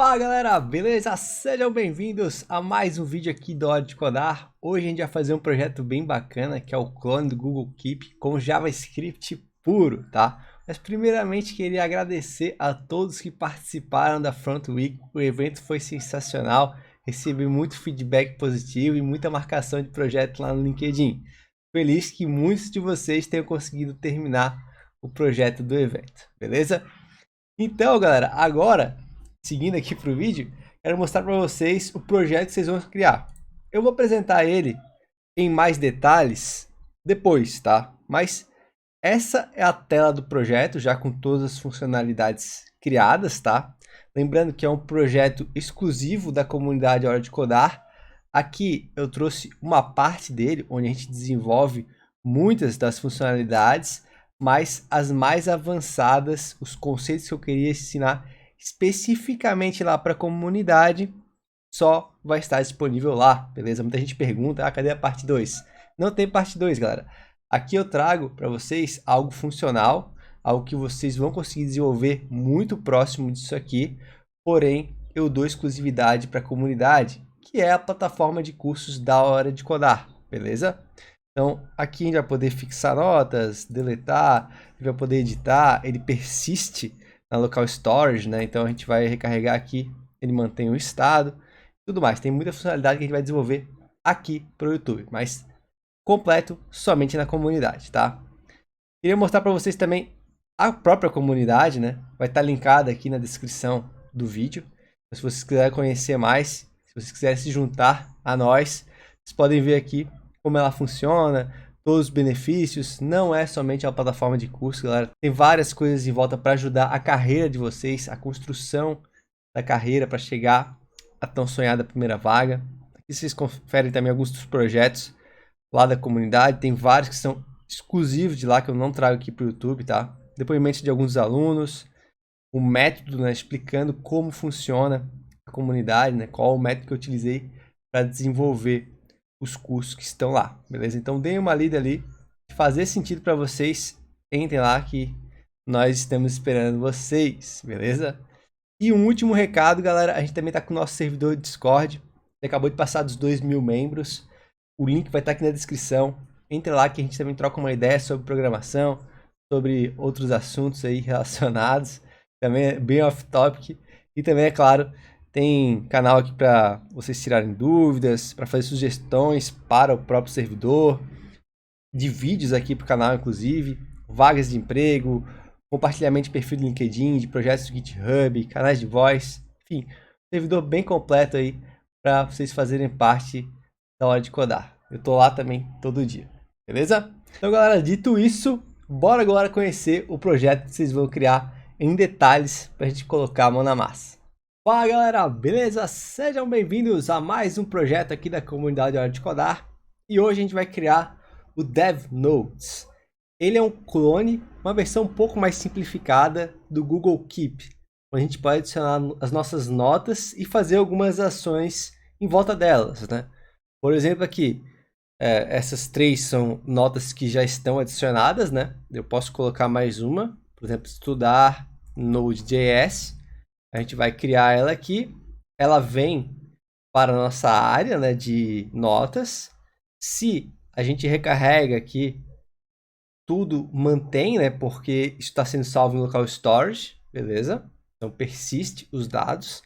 Fala galera, beleza? Sejam bem-vindos a mais um vídeo aqui do Hora de Codar. Hoje a gente vai fazer um projeto bem bacana, que é o clone do Google Keep com JavaScript puro, tá? Mas primeiramente queria agradecer a todos que participaram da Front Week. O evento foi sensacional, recebi muito feedback positivo e muita marcação de projeto lá no LinkedIn. Feliz que muitos de vocês tenham conseguido terminar o projeto do evento, beleza? Então, galera, agora, seguindo aqui para o vídeo, quero mostrar para vocês o projeto que vocês vão criar. Eu vou apresentar ele em mais detalhes depois, tá? Mas essa é a tela do projeto, já com todas as funcionalidades criadas, tá? Lembrando que é um projeto exclusivo da comunidade Hora de Codar. Aqui eu trouxe uma parte dele, onde a gente desenvolve muitas das funcionalidades, mas as mais avançadas, os conceitos que eu queria ensinar especificamente lá para a comunidade, só vai estar disponível lá, beleza? Muita gente pergunta, cadê a parte 2? Não tem parte 2, galera. Aqui eu trago para vocês algo funcional, algo que vocês vão conseguir desenvolver muito próximo disso aqui, porém eu dou exclusividade para a comunidade, que é a plataforma de cursos da Hora de Codar, beleza? Então, aqui a gente vai poder fixar notas, deletar, a gente vai poder editar, ele persiste na local storage, né? Então a gente vai recarregar aqui, ele mantém o estado, tudo mais. Tem muita funcionalidade que a gente vai desenvolver aqui para o YouTube, mas completo somente na comunidade, tá? Queria mostrar para vocês também a própria comunidade, né? Vai estar linkada aqui na descrição do vídeo. Então, se vocês quiserem conhecer mais, se vocês quiserem se juntar a nós, vocês podem ver aqui como ela funciona, todos os benefícios. Não é somente a plataforma de curso, galera. Tem várias coisas em volta para ajudar a carreira de vocês, a construção da carreira para chegar à tão sonhada primeira vaga. Aqui vocês conferem também alguns dos projetos lá da comunidade. Tem vários que são exclusivos de lá, que eu não trago aqui para o YouTube, tá? Depoimentos de alguns alunos, o método, né, explicando como funciona a comunidade, né, qual o método que eu utilizei para desenvolver os cursos que estão lá, beleza? Então deem uma lida ali, se fazer sentido para vocês, entrem lá que nós estamos esperando vocês, beleza? E um último recado, galera, a gente também está com o nosso servidor de Discord, que acabou de passar dos 2.000 membros, o link vai estar aqui na descrição, entre lá que a gente também troca uma ideia sobre programação, sobre outros assuntos aí relacionados, também é bem off-topic, e também, é claro, tem canal aqui para vocês tirarem dúvidas, para fazer sugestões para o próprio servidor, de vídeos aqui para o canal, inclusive, vagas de emprego, compartilhamento de perfil do LinkedIn, de projetos do GitHub, canais de voz, enfim, servidor bem completo aí para vocês fazerem parte da Hora de Codar. Eu tô lá também todo dia, beleza? Então, galera, dito isso, bora agora conhecer o projeto que vocês vão criar em detalhes para a gente colocar a mão na massa. Fala galera, beleza? Sejam bem-vindos a mais um projeto aqui da comunidade Hora de Codar. E hoje a gente vai criar o DevNotes. Ele é um clone, uma versão um pouco mais simplificada do Google Keep, onde a gente pode adicionar as nossas notas e fazer algumas ações em volta delas, né? Por exemplo aqui, essas três são notas que já estão adicionadas, né? Eu posso colocar mais uma, por exemplo, estudar Node.js. A gente vai criar ela aqui, ela vem para a nossa área, né, de notas. Se a gente recarrega aqui, tudo mantém, né, porque isso está sendo salvo em local storage, beleza? Então persiste os dados.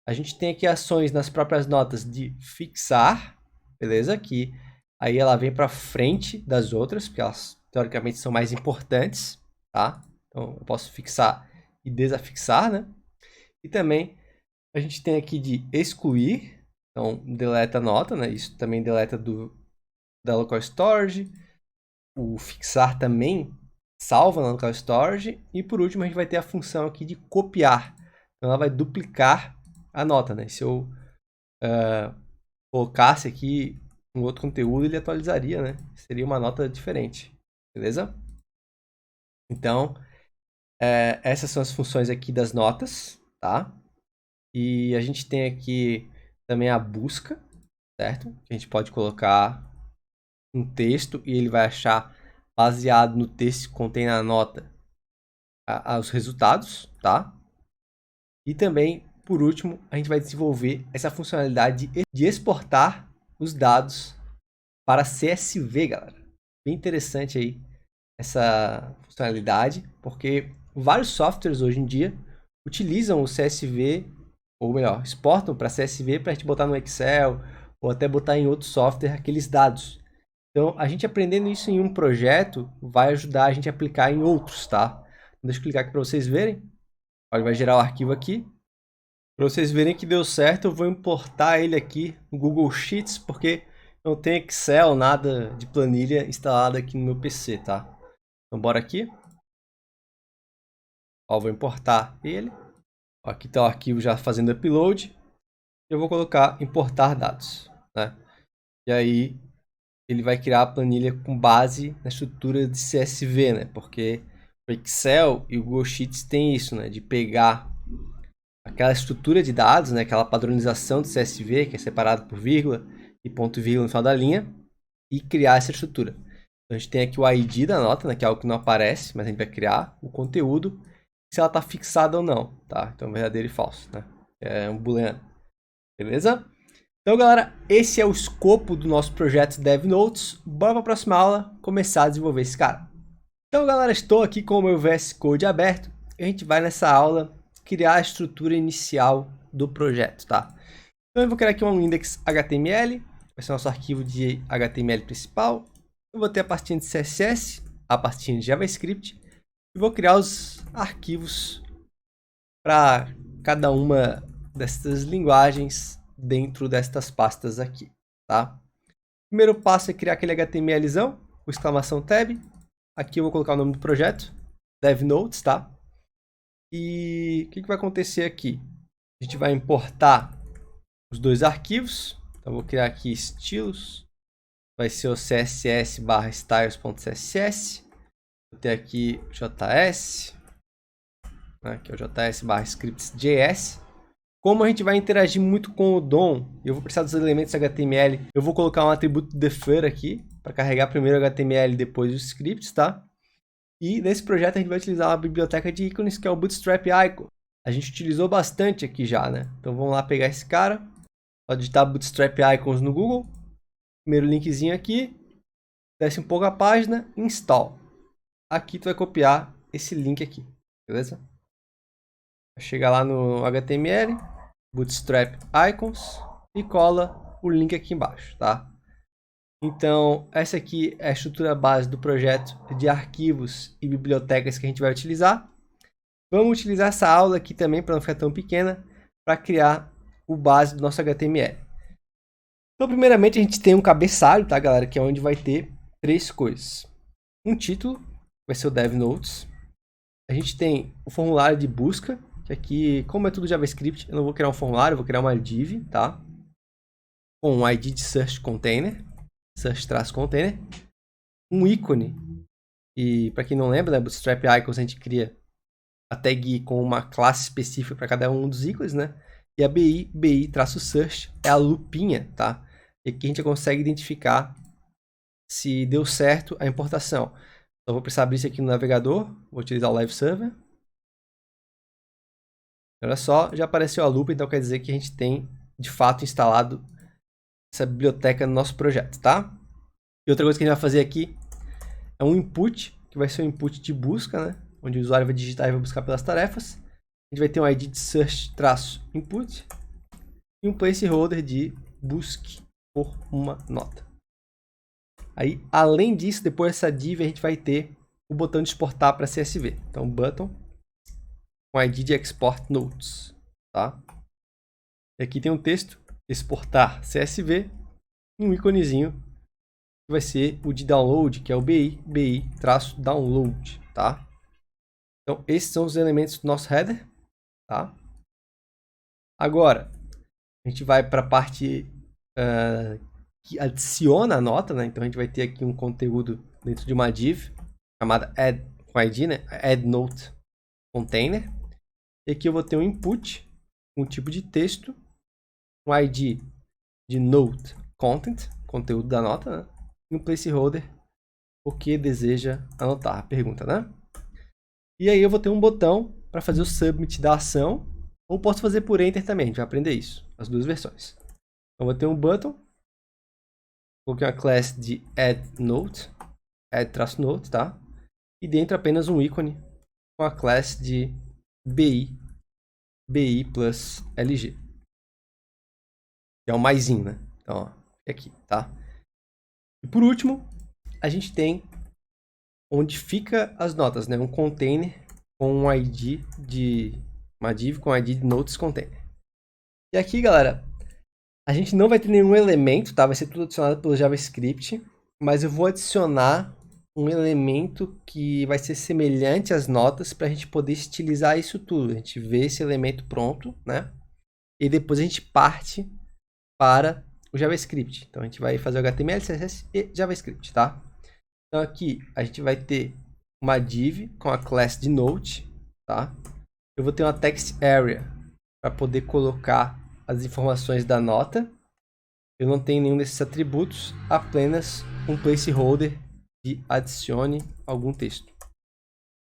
A gente tem aqui ações nas próprias notas de fixar, beleza? Que aí ela vem para frente das outras, porque elas teoricamente são mais importantes, tá? Então eu posso fixar e desafixar, né? E também a gente tem aqui de excluir, então deleta a nota, né? Isso também deleta da local storage. O fixar também salva na local storage. E por último a gente vai ter a função aqui de copiar. Então ela vai duplicar a nota, né? Se eu colocasse aqui um outro conteúdo, ele atualizaria, né? Seria uma nota diferente, beleza? Então, essas são as funções aqui das notas, tá? E a gente tem aqui também a busca, certo? A gente pode colocar um texto e ele vai achar, baseado no texto que contém na nota, os resultados, tá? E também por último, a gente vai desenvolver essa funcionalidade de exportar os dados para CSV, galera. Bem interessante aí essa funcionalidade, porque vários softwares hoje em dia utilizam o CSV, ou melhor, exportam para CSV para a gente botar no Excel ou até botar em outro software aqueles dados. Então, a gente aprendendo isso em um projeto vai ajudar a gente a aplicar em outros, tá? Deixa eu clicar aqui para vocês verem. Ele vai gerar o arquivo aqui. Para vocês verem que deu certo, eu vou importar ele aqui no Google Sheets, porque não tem Excel, nada de planilha instalado aqui no meu PC, tá? Então, bora aqui. Ó, vou importar ele. Ó, aqui está o arquivo já fazendo upload. Eu vou colocar importar dados, né? E aí ele vai criar a planilha com base na estrutura de CSV, né? Porque o Excel e o Google Sheets tem isso, né? De pegar aquela estrutura de dados, né? Aquela padronização do CSV, que é separado por vírgula e ponto e vírgula no final da linha, e criar essa estrutura. Então, a gente tem aqui o ID da nota, né? Que é algo que não aparece, mas a gente vai criar o conteúdo, se ela está fixada ou não, tá? Então, verdadeiro e falso, né? É um booleano. Beleza? Então, galera, esse é o escopo do nosso projeto DevNotes. Bora para a próxima aula começar a desenvolver esse cara. Então, galera, estou aqui com o meu VS Code aberto. A gente vai nessa aula criar a estrutura inicial do projeto, tá? Então, eu vou criar aqui um index HTML. Vai ser o nosso arquivo de HTML principal. Eu vou ter a pastinha de CSS, a pastinha de JavaScript. E vou criar os arquivos para cada uma dessas linguagens dentro destas pastas aqui, tá? Primeiro passo é criar aquele HTMLzão, com exclamação tab. Aqui eu vou colocar o nome do projeto, DevNotes, tá? E o que vai acontecer aqui? A gente vai importar os dois arquivos. Então, eu vou criar aqui estilos. Vai ser o css/styles.css. Vou ter aqui JS. Aqui é o JS/scripts.js. Como a gente vai interagir muito com o DOM, eu vou precisar dos elementos HTML. Eu vou colocar um atributo defer aqui, para carregar primeiro o HTML e depois os scripts, tá? E nesse projeto a gente vai utilizar uma biblioteca de ícones, que é o Bootstrap Icon. A gente utilizou bastante aqui já, né? Então vamos lá pegar esse cara. Pode digitar Bootstrap Icons no Google. Primeiro linkzinho aqui. Desce um pouco a página, install. Aqui tu vai copiar esse link aqui, beleza? Chega lá no HTML, Bootstrap Icons e cola o link aqui embaixo, tá? Então, essa aqui é a estrutura base do projeto de arquivos e bibliotecas que a gente vai utilizar. Vamos utilizar essa aula aqui também, para não ficar tão pequena, para criar o base do nosso HTML. Então, primeiramente, a gente tem um cabeçalho, tá, galera? Que é onde vai ter três coisas. Um título, vai ser o DevNotes. A gente tem o formulário de busca, que aqui, como é tudo JavaScript, eu não vou criar um formulário, eu vou criar uma div, tá? Com um ID de search container, search-container, um ícone, e para quem não lembra, né, Bootstrap Icons a gente cria a tag com uma classe específica para cada um dos ícones, né? E a BI-search é a lupinha, tá? E aqui a gente consegue identificar se deu certo a importação. Então, vou precisar abrir isso aqui no navegador, vou utilizar o Live Server. Olha só, já apareceu a lupa, então quer dizer que a gente tem, de fato, instalado essa biblioteca no nosso projeto, tá? E outra coisa que a gente vai fazer aqui é um input, que vai ser um input de busca, né? Onde o usuário vai digitar e vai buscar pelas tarefas. A gente vai ter um ID de search-input e um placeholder de busque por uma nota. Aí, além disso, depois dessa div, a gente vai ter o botão de exportar para CSV. Então, button com ID de export notes, tá? E aqui tem um texto, exportar CSV, e um íconezinho, que vai ser o de download, que é o BI-download, tá? Então, esses são os elementos do nosso header, tá? Agora, a gente vai para a parte que adiciona a nota, né? Então, a gente vai ter aqui um conteúdo dentro de uma div, chamada add, com ID, né? Add note container. E aqui eu vou ter um input, um tipo de texto, um ID de note content, conteúdo da nota, né? E um placeholder, o que deseja anotar, a pergunta, né? E aí eu vou ter um botão para fazer o submit da ação, Ou posso fazer por Enter também, a gente vai aprender isso, as duas versões. Então vou ter um button, coloquei uma classe de add_note, add-note, tá? E dentro apenas um ícone com a classe de bi plus lg, que é o maisinho, né? Então, ó, aqui, tá? E por último, a gente tem onde fica as notas, né? Um container com um ID de uma div com ID de notes container. E aqui, galera, a gente não vai ter nenhum elemento, tá? Vai ser tudo adicionado pelo JavaScript, mas eu vou adicionar um elemento que vai ser semelhante às notas para a gente poder estilizar isso tudo. A gente vê esse elemento pronto, né? E depois a gente parte para o JavaScript. Então a gente vai fazer o HTML, CSS e JavaScript, tá? Então aqui a gente vai ter uma div com a classe de note, tá? Eu vou ter uma text area para poder colocar as informações da nota. Eu não tenho nenhum desses atributos, apenas um placeholder de adicione algum texto.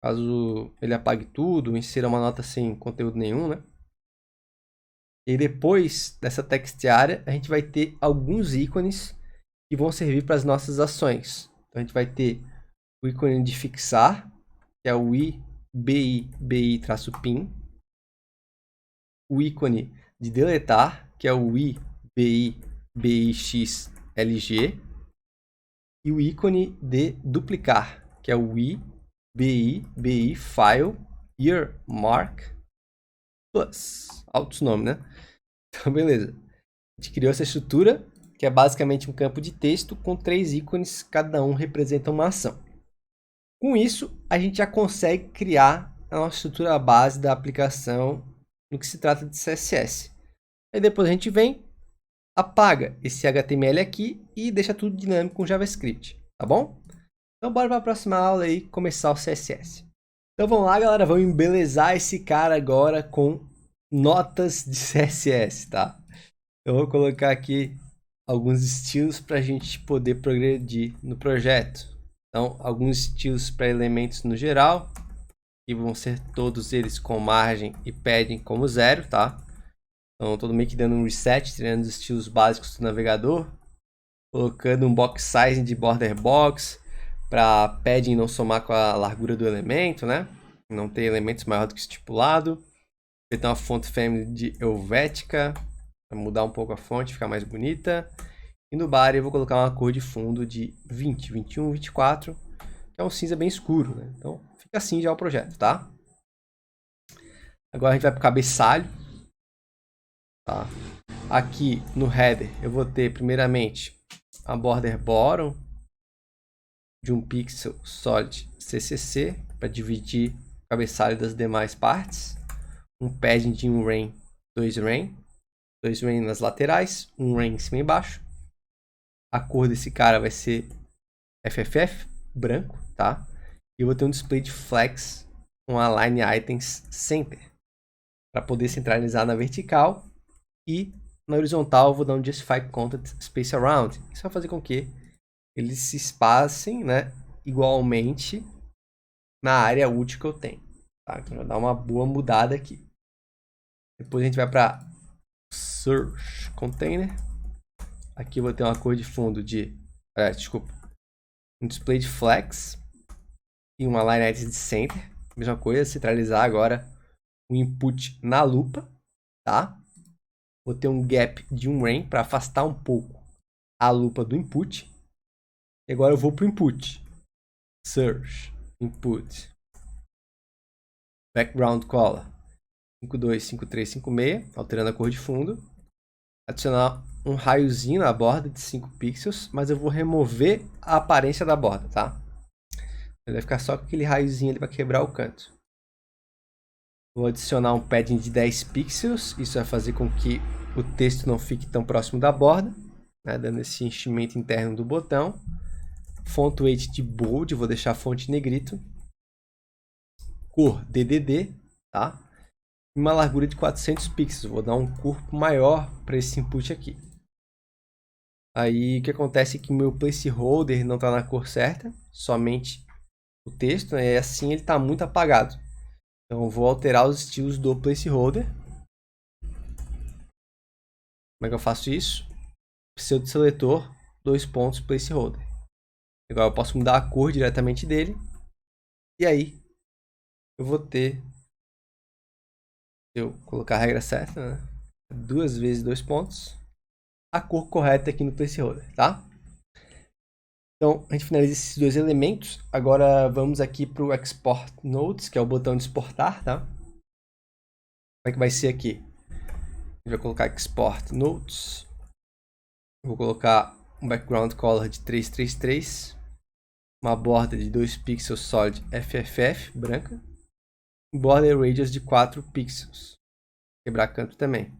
Caso ele apague tudo, insira uma nota sem conteúdo nenhum, né? E depois dessa text area, a gente vai ter alguns ícones que vão servir para as nossas ações. Então a gente vai ter o ícone de fixar, que é o bi-bi-pin. O ícone de deletar, que é o i-bi-bixlg. E o ícone de duplicar, que é o i-bi-bi-file earmark plus. Altos nomes, né? Então, beleza. A gente criou essa estrutura, que é basicamente um campo de texto com 3 ícones, cada um representa uma ação. Com isso, a gente já consegue criar a nossa estrutura base da aplicação no que se trata de CSS. Aí depois a gente vem, apaga esse HTML aqui e deixa tudo dinâmico com JavaScript, tá bom? Então bora para a próxima aula e começar o CSS. Então vamos lá, galera, vamos embelezar esse cara agora com notas de CSS, tá? Eu vou colocar aqui alguns estilos para a gente poder progredir no projeto. Então, alguns estilos para elementos no geral, que vão ser todos eles com margem e padding como 0, tá? Então, todo meio que dando um reset, tirando os estilos básicos do navegador, colocando um box size de border box para padding não somar com a largura do elemento, né? Não ter elementos maior do que estipulado. Vai ter uma fonte family de Helvética, para mudar um pouco a fonte, ficar mais bonita. E no body eu vou colocar uma cor de fundo de 20, 21, 24, que é um cinza bem escuro, né? Então fica assim já o projeto, tá? Agora a gente vai para o cabeçalho, tá? Aqui no header eu vou ter primeiramente a border bottom de 1 pixel solid CCC para dividir o cabeçalho das demais partes, um padding de 1 ren, 2 ren nas laterais, 1 ren em cima e embaixo. A cor desse cara vai ser FFF, branco, tá? E eu vou ter um display de flex com align items center para poder centralizar na vertical, e na horizontal eu vou dar um justify content space around. Isso vai fazer com que eles se espacem, né, igualmente na área útil que eu tenho, tá? Então vai dar uma boa mudada aqui. Depois a gente vai para search container. Aqui eu vou ter uma cor de fundo de, um display de flex e uma line item de center. Mesma coisa, centralizar agora o input na lupa, tá? Vou ter um gap de 1 ren para afastar um pouco a lupa do input. E agora eu vou para o input. Search, input, background color 525356, alterando a cor de fundo. Adicionar um raiozinho na borda de 5 pixels, mas eu vou remover a aparência da borda, tá? Ele vai ficar só com aquele raiozinho ali para quebrar o canto. Vou adicionar um padding de 10 pixels, isso vai fazer com que o texto não fique tão próximo da borda, né, dando esse enchimento interno do botão. Font weight de bold, vou deixar a fonte negrito. Cor DDD, tá? E uma largura de 400 pixels, vou dar um corpo maior para esse input aqui. Aí o que acontece é que o meu placeholder não está na cor certa, somente o texto, né? E assim ele está muito apagado. Então eu vou alterar os estilos do placeholder. Como é que eu faço isso? Pseudo-seletor, 2 pontos, placeholder. Agora eu posso mudar a cor diretamente dele. E aí, eu vou ter, se eu colocar a regra certa, né? 2 vezes 2 pontos, a cor correta aqui no placeholder, tá? Então, a gente finaliza esses 2 elementos. Agora, vamos aqui para o Export Notes, que é o botão de exportar, tá? Como é que vai ser aqui? A gente vai colocar Export Notes. Vou colocar um background color de 333. Uma borda de 2 pixels solid FFF, branca. Um border radius de 4 pixels. Quebrar canto também.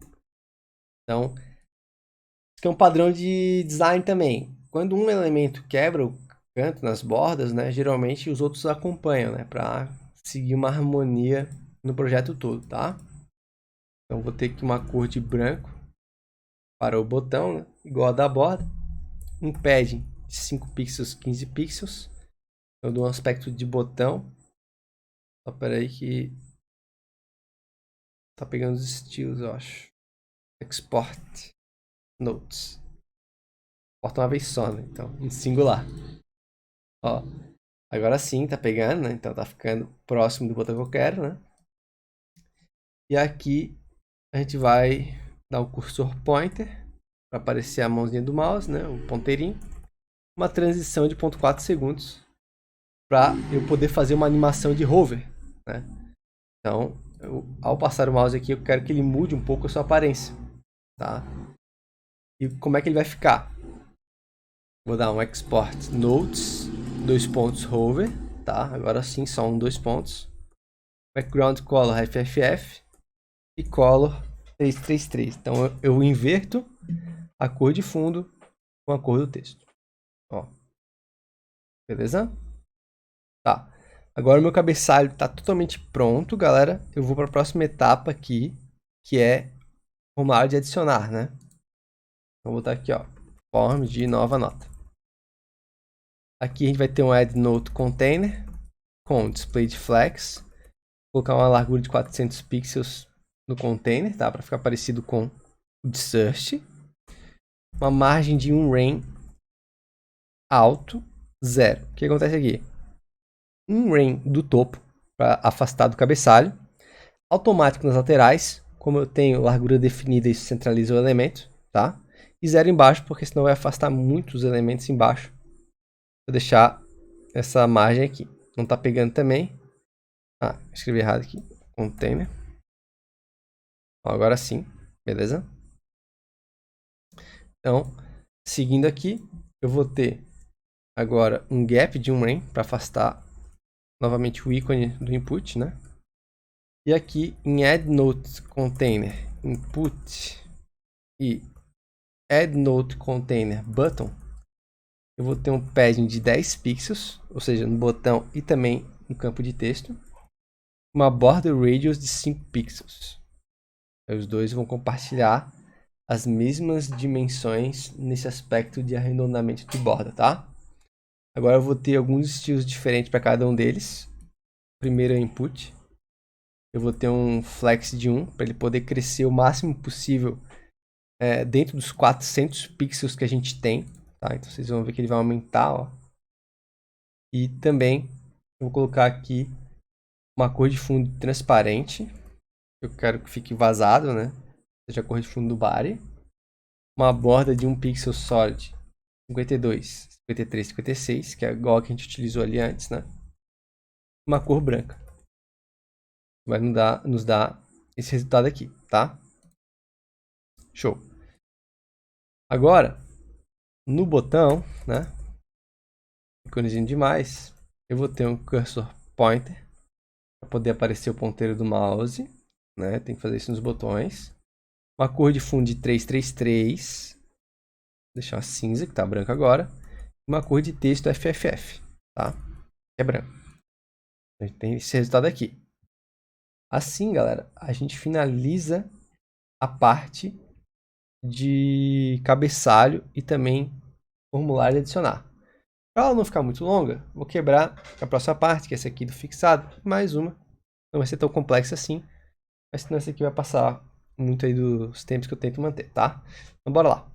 Então, isso aqui é um padrão de design também. Quando um elemento quebra o canto nas bordas, né, geralmente os outros acompanham, né, para seguir uma harmonia no projeto todo, tá? Então, vou ter aqui uma cor de branco para o botão, né, igual a da borda. Um padding de 5 pixels, 15 pixels. Eu dou um aspecto de botão. Só peraí que tá pegando os estilos, eu acho. Export Notes. Exporta uma vez só, né? Então, em singular. Ó, agora sim tá pegando, né? Então tá ficando próximo do botão que eu quero, né? E aqui a gente vai dar o cursor pointer para aparecer a mãozinha do mouse, né? O ponteirinho. Uma transição de 0,4 segundos para eu poder fazer uma animação de hover, né? Então, ao passar o mouse aqui, eu quero que ele mude um pouco a sua aparência, tá? E como é que ele vai ficar? Vou dar um Export Notes, 2 pontos hover, tá? Agora sim, só 2 pontos. Background Color FFF e Color 333. Então eu inverto a cor de fundo com a cor do texto. Ó. Beleza? Tá. Agora o meu cabeçalho está totalmente pronto, galera. Eu vou para a próxima etapa aqui, que é o formulário de adicionar, né? Então, vou botar aqui, ó, form de nova nota. Aqui a gente vai ter um add note container com display de flex. Vou colocar uma largura de 400 pixels no container, tá? Para ficar parecido com o de search. Uma margem de 1 rem alto, 0. O que acontece aqui? 1 rem do topo para afastar do cabeçalho. Automático nas laterais, como eu tenho largura definida, isso centraliza o elemento, tá? E 0 embaixo, porque senão vai afastar muitos elementos embaixo. Vou deixar essa margem aqui. Não está pegando também. Ah, escrevi errado aqui. Container. Agora sim, beleza? Então, seguindo aqui, eu vou ter agora um gap de 1 rem para afastar novamente o ícone do input, né? E aqui em Add Note Container Input e Add Note Container Button, eu vou ter um padding de 10 pixels, ou seja, no botão e também no campo de texto. Uma border radius de 5 pixels. Aí os dois vão compartilhar as mesmas dimensões nesse aspecto de arredondamento de borda, tá? Agora eu vou ter alguns estilos diferentes para cada um deles. Primeiro é input. Eu vou ter um flex de 1 para ele poder crescer o máximo possível dentro dos 400 pixels que a gente tem, tá? Então vocês vão ver que ele vai aumentar, ó. E também eu vou colocar aqui uma cor de fundo transparente. Eu quero que fique vazado, né? Seja a cor de fundo do body. Uma borda de 1 pixel solid 52, 53, 56, que é igual a que a gente utilizou ali antes, né? Uma cor branca. Vai nos dar esse resultado aqui, tá? Show. Agora, no botão, né? Iconezinho demais, eu vou ter um cursor pointer para poder aparecer o ponteiro do mouse, né? Tem que fazer isso nos botões. Uma cor de fundo de 333. Vou deixar cinza, que tá branco agora. Uma cor de texto FFF, tá? Que é branco. A gente tem esse resultado aqui. Assim, galera, a gente finaliza a parte de cabeçalho e também formulário de adicionar. Para ela não ficar muito longa, vou quebrar a próxima parte, que é essa aqui do fixado, mais uma. Não vai ser tão complexa assim, mas senão essa aqui vai passar muito aí dos tempos que eu tento manter, tá? Então bora lá.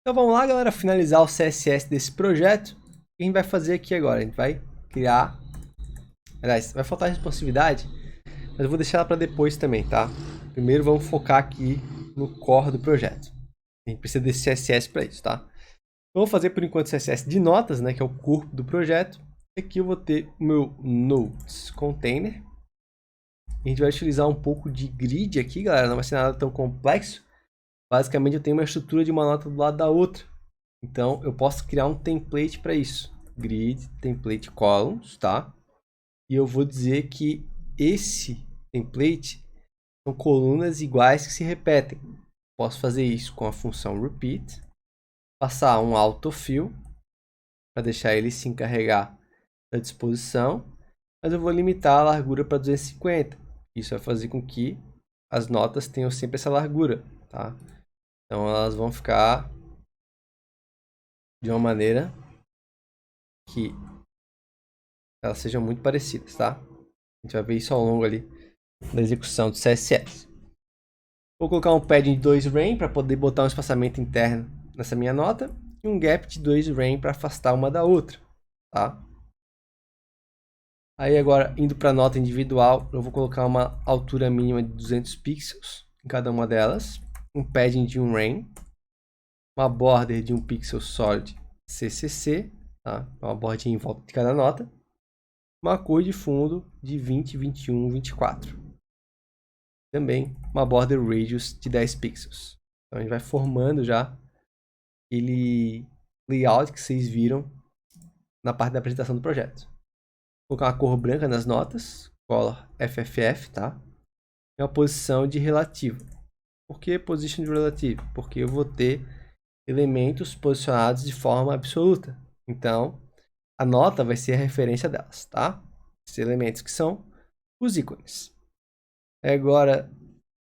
Então vamos lá, galera, finalizar o CSS desse projeto. O que a gente vai fazer aqui agora? A gente vai criar... Aliás, vai faltar responsividade, mas eu vou deixar ela para depois também, tá? Primeiro vamos focar aqui no core do projeto. A gente precisa desse CSS para isso, tá? Eu vou fazer por enquanto CSS de notas, né, que é o corpo do projeto. Aqui eu vou ter o meu notes container. A gente vai utilizar um pouco de grid aqui, galera, não vai ser nada tão complexo. Basicamente eu tenho uma estrutura de uma nota do lado da outra. Então eu posso criar um template para isso. Grid, template columns, tá? E eu vou dizer que esse template são colunas iguais que se repetem. Posso fazer isso com a função repeat, passar um autofill para deixar ele se encarregar da disposição, mas eu vou limitar a largura para 250. Isso vai fazer com que as notas tenham sempre essa largura, tá? Então elas vão ficar de uma maneira que elas sejam muito parecidas, tá? A gente vai ver isso ao longo ali da execução do CSS. Vou colocar um padding de 2 rem para poder botar um espaçamento interno nessa minha nota e um gap de 2 rem para afastar uma da outra, tá? Aí agora, indo para a nota individual, eu vou colocar uma altura mínima de 200 pixels em cada uma delas, um padding de 1 rem, uma border de 1 pixel solid CCC, tá? Uma bordinha em volta de cada nota, uma cor de fundo de 20, 21, 24. Também uma border radius de 10 pixels. Então a gente vai formando já aquele layout que vocês viram na parte da apresentação do projeto. Vou colocar uma cor branca nas notas, color FFF, tá? E uma posição de relativo. Por que position de relativo? Porque eu vou ter elementos posicionados de forma absoluta. Então, a nota vai ser a referência delas, tá? Esses elementos que são os ícones. Agora,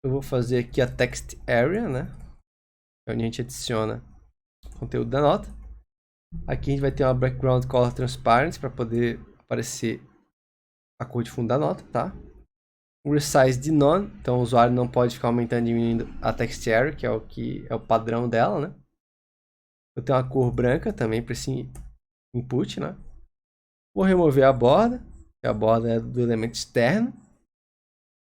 eu vou fazer aqui a text area, né? Onde a gente adiciona o conteúdo da nota. Aqui a gente vai ter uma background color transparent para poder aparecer a cor de fundo da nota, tá? Um resize de none, então o usuário não pode ficar aumentando e diminuindo a text area, que é o padrão dela, né? Eu tenho uma cor branca também para esse input, né? Vou remover a borda, que a borda é do elemento externo.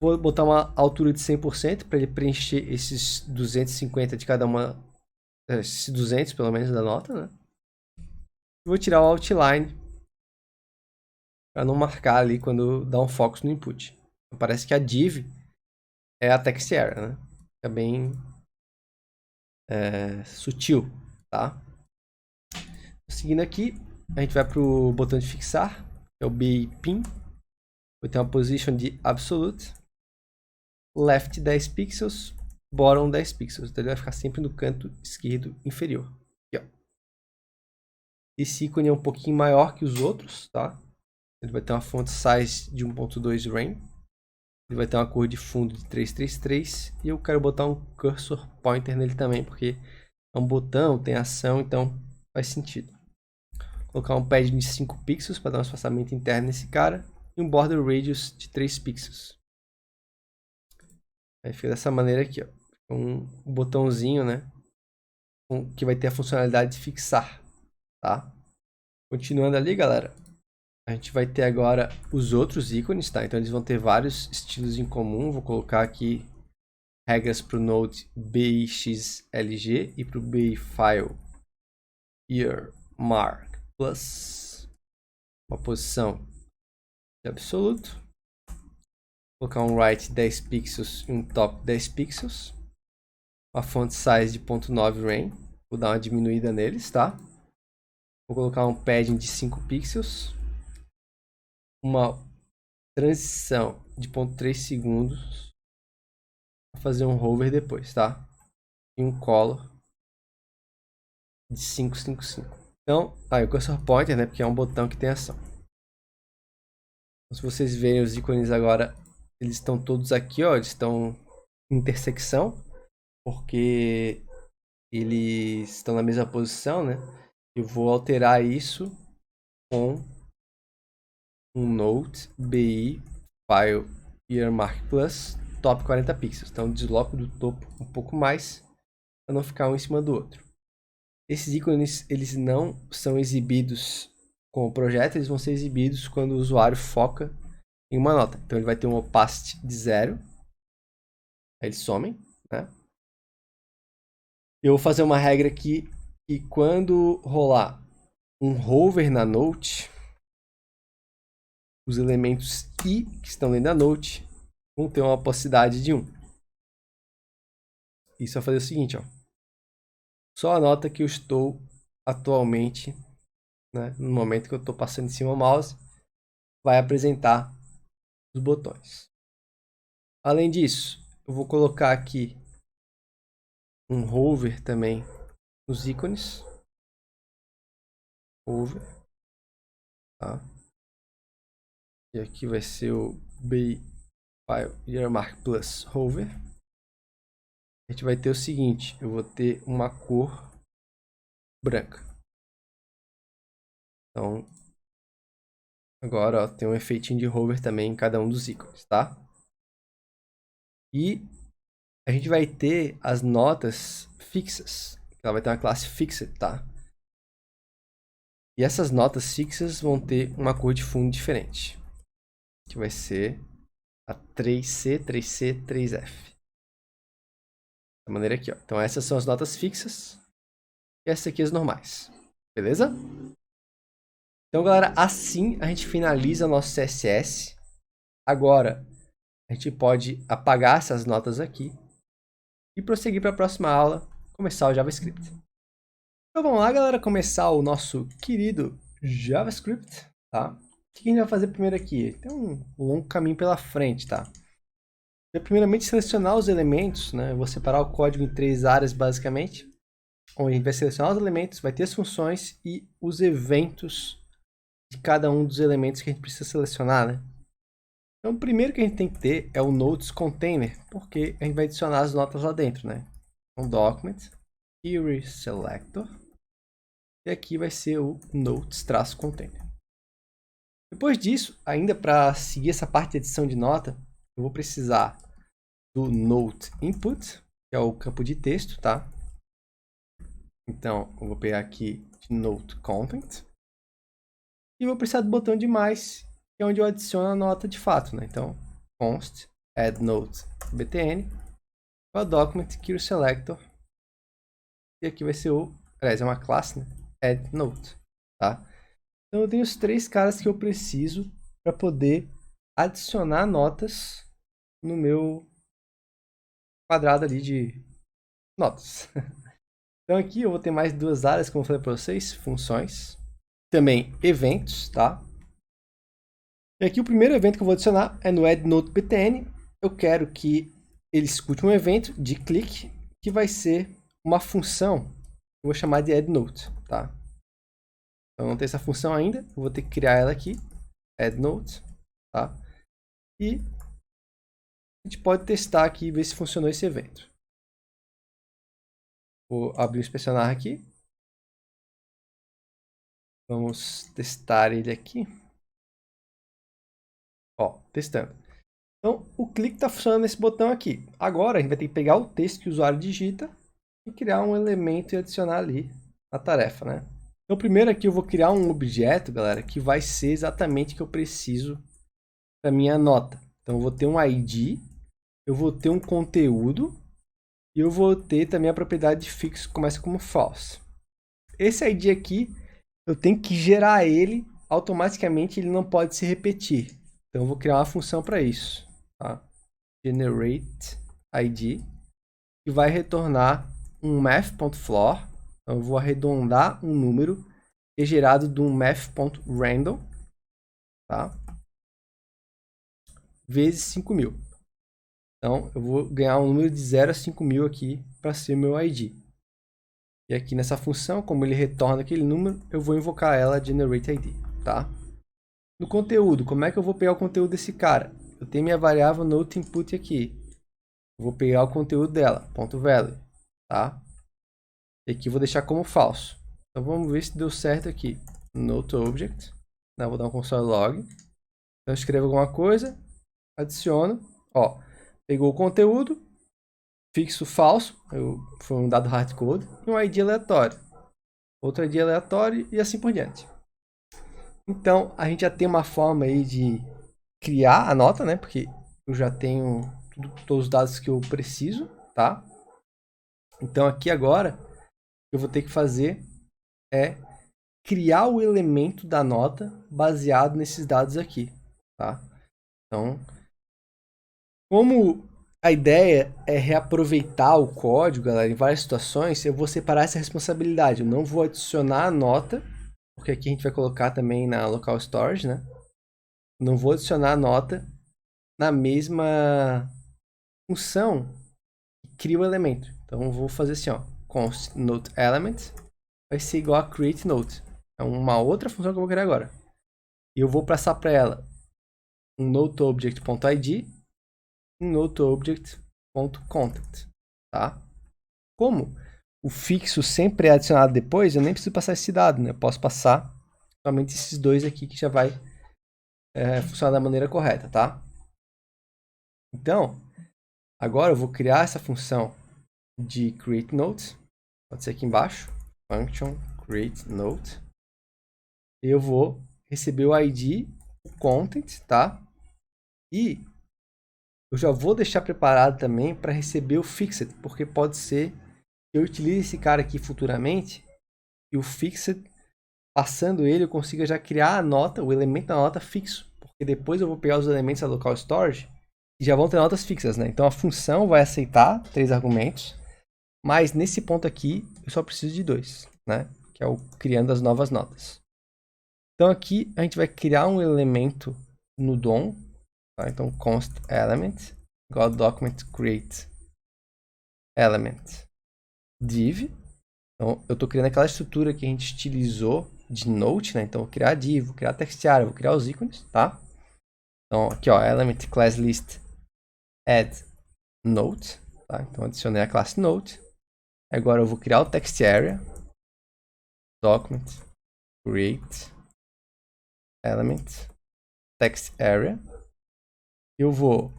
Vou botar uma altura de 100% para ele preencher esses 250 de cada uma, esses 200 pelo menos da nota, né? Vou tirar o outline para não marcar ali quando dá um focus no input. Parece que a div é a text area, né? É bem sutil, tá? Seguindo aqui, a gente vai para o botão de fixar, que é o BI Pin. Vou ter uma position de absolute, left 10 pixels, bottom 10 pixels. Então ele vai ficar sempre no canto esquerdo inferior. Aqui, ó. Esse ícone é um pouquinho maior que os outros, tá? Ele vai ter uma font size de 1.2 rem. Ele vai ter uma cor de fundo de 333. E eu quero botar um cursor pointer nele também, porque é um botão, tem ação, então faz sentido. Vou colocar um padding de 5 pixels para dar um espaçamento interno nesse cara. E um border radius de 3 pixels. Aí fica dessa maneira aqui, ó. Um botãozinho, né? Que vai ter a funcionalidade de fixar, tá? Continuando ali, galera. A gente vai ter agora os outros ícones, tá? Então eles vão ter vários estilos em comum. Vou colocar aqui regras para o Node BIXLG e para o BI File Year Mark Plus. Uma posição de absoluto. Vou colocar um right 10 pixels e um top 10 pixels. Uma font size de 0.9 rem. Vou dar uma diminuída neles, tá? Vou colocar um padding de 5 pixels. Uma transição de 0.3 segundos. Vou fazer um hover depois, tá? E um color de 555. Então, aí o cursor pointer, né? Porque é um botão que tem ação. Então, se vocês verem os ícones agora, eles estão todos aqui, ó. Eles estão em intersecção. Porque eles estão na mesma posição, né? Eu vou alterar isso com um Node BI File Year Mark Plus top 40 pixels. Então desloco do topo um pouco mais para não ficar um em cima do outro. Esses ícones, eles não são exibidos com o projeto, eles vão ser exibidos quando o usuário foca em uma nota. Então ele vai ter um opacity de 0. Aí eles somem, né? Eu vou fazer uma regra aqui que quando rolar um hover na note, os elementos i que estão dentro da note vão ter uma opacidade de 1. Isso vai fazer o seguinte, ó. Só a nota que eu estou atualmente, né, no momento que eu estou passando em cima do mouse, vai apresentar os botões. Além disso, eu vou colocar aqui um hover também nos ícones. Hover. Tá? E aqui vai ser o Yearmark plus hover. A gente vai ter o seguinte, eu vou ter uma cor branca. Então, agora ó, tem um efeitinho de hover também em cada um dos ícones, tá? E a gente vai ter as notas fixas. Ela vai ter uma classe fixa, tá? E essas notas fixas vão ter uma cor de fundo diferente. Que vai ser a 3C, 3C, 3F. Da maneira aqui, ó. Então essas são as notas fixas. E essas aqui as normais. Beleza? Então, galera, assim a gente finaliza o nosso CSS. Agora, a gente pode apagar essas notas aqui e prosseguir para a próxima aula, começar o JavaScript. Então vamos lá, galera, começar o nosso querido JavaScript, tá? O que a gente vai fazer primeiro aqui? Tem um longo caminho pela frente, tá? Primeiramente, selecionar os elementos, né? Eu vou separar o código em 3 áreas, basicamente. Onde a gente vai selecionar os elementos, vai ter as funções e os eventos de cada um dos elementos que a gente precisa selecionar, né? Então, o primeiro que a gente tem que ter é o Notes Container, porque a gente vai adicionar as notas lá dentro, né? Então, Document, Query Selector, e aqui vai ser o Notes-Container. Depois disso, ainda para seguir essa parte de edição de nota, eu vou precisar do Note Input, que é o campo de texto, tá? Então, eu vou pegar aqui de Note Content. E vou precisar do botão de mais, que é onde eu adiciono a nota de fato, né? Então, const add note btn, o document query selector, e aqui vai ser aliás, é uma classe, né? Add note, tá? Então eu tenho os 3 caras que eu preciso para poder adicionar notas no meu quadrado ali de notas. Então aqui eu vou ter mais 2 áreas, como eu falei para vocês, funções, também eventos, tá? E aqui o primeiro evento que eu vou adicionar é no addNoteBTN. Eu quero que ele escute um evento de clique, que vai ser uma função que eu vou chamar de addNote, tá? Então não tem essa função ainda, eu vou ter que criar ela aqui, addNote, tá? E a gente pode testar aqui e ver se funcionou esse evento. Vou abrir o inspecionar aqui. Vamos testar ele aqui. Ó, testando. Então, o clique está funcionando nesse botão aqui. Agora, a gente vai ter que pegar o texto que o usuário digita e criar um elemento e adicionar ali na tarefa, né? Então, primeiro aqui eu vou criar um objeto, galera, que vai ser exatamente o que eu preciso para minha nota. Então, eu vou ter um ID, eu vou ter um conteúdo e eu vou ter também a propriedade de fixo que começa como false. Esse ID aqui, eu tenho que gerar ele automaticamente, ele não pode se repetir. Então, eu vou criar uma função para isso. Tá? Generate ID, que vai retornar um math.floor. Então, eu vou arredondar um número que é gerado de um math.random, tá? Vezes 5.000. Então, eu vou ganhar um número de 0 a 5.000 aqui para ser o meu ID. E aqui nessa função, como ele retorna aquele número, eu vou invocar ela generate ID, tá? No conteúdo, como é que eu vou pegar o conteúdo desse cara? Eu tenho minha variável note input aqui. Eu vou pegar o conteúdo dela, .value, tá? E aqui eu vou deixar como falso. Então vamos ver se deu certo aqui. Note object, né? Vou dar um console log. Então eu escrevo alguma coisa, adiciono. Ó, Pegou o conteúdo, fixo falso, foi um dado hardcode, e um ID aleatório. Outro ID aleatório e assim por diante. Então, a gente já tem uma forma aí de criar a nota, né? Porque eu já tenho todos os dados que eu preciso, tá? Então, aqui agora, o que eu vou ter que fazer é criar o elemento da nota baseado nesses dados aqui, tá? Então, como a ideia é reaproveitar o código, galera, em várias situações, eu vou separar essa responsabilidade. Eu não vou adicionar a nota, porque aqui a gente vai colocar também na local storage, né? Não vou adicionar a nota na mesma função que cria o elemento. Então eu vou fazer assim, ó, const note element vai ser igual a create note. É uma outra função que eu vou criar agora. E eu vou passar para ela um noteObject.id e um noteObject.content, tá? Como o fixo sempre é adicionado depois, eu nem preciso passar esse dado, né? Eu posso passar somente esses dois aqui que já vai funcionar da maneira correta, tá? Então, agora eu vou criar essa função de create note, pode ser aqui embaixo, function create note. Eu vou receber o ID, o content, tá? E eu já vou deixar preparado também para receber o fixed, porque pode ser que eu utilize esse cara aqui futuramente e o fixed, passando ele, eu consiga já criar a nota, o elemento da nota fixo, porque depois eu vou pegar os elementos da local storage e já vão ter notas fixas, né? Então a função vai aceitar 3 argumentos, mas nesse ponto aqui eu só preciso de 2, né? Que é o criando as novas notas. Então aqui a gente vai criar um elemento no DOM, tá? Então const element igual a document create element div. Então eu estou criando aquela estrutura que a gente utilizou de note, né? Então vou criar a div, vou criar a textarea, vou criar os ícones, tá? Então aqui ó, element class list add note, tá? Então adicionei a classe note. Agora eu vou criar o textarea, document create element text area. Eu vou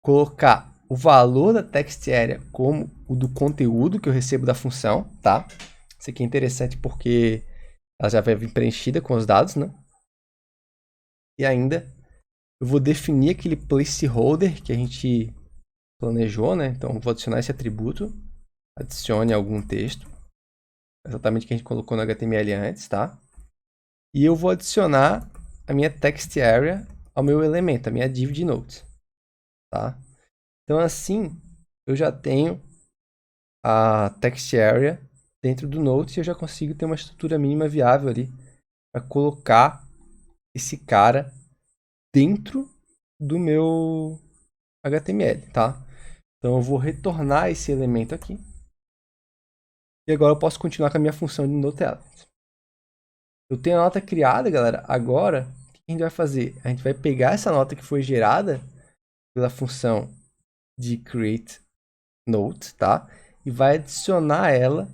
colocar o valor da text area como o do conteúdo que eu recebo da função, tá? Isso aqui é interessante porque ela já vai vir preenchida com os dados, né? E ainda eu vou definir aquele placeholder que a gente planejou, né? Então eu vou adicionar esse atributo, adicione algum texto, exatamente o que a gente colocou no HTML antes, tá? E eu vou adicionar a minha text area ao meu elemento, a minha div de notes, tá? Então assim eu já tenho a text area dentro do Note e eu já consigo ter uma estrutura mínima viável ali para colocar esse cara dentro do meu HTML, tá? Então eu vou retornar esse elemento aqui e agora eu posso continuar com a minha função de noteElement. Eu tenho a nota criada, galera. Agora, o que a gente vai fazer? A gente vai pegar essa nota que foi gerada pela função de createNote, tá? E vai adicionar ela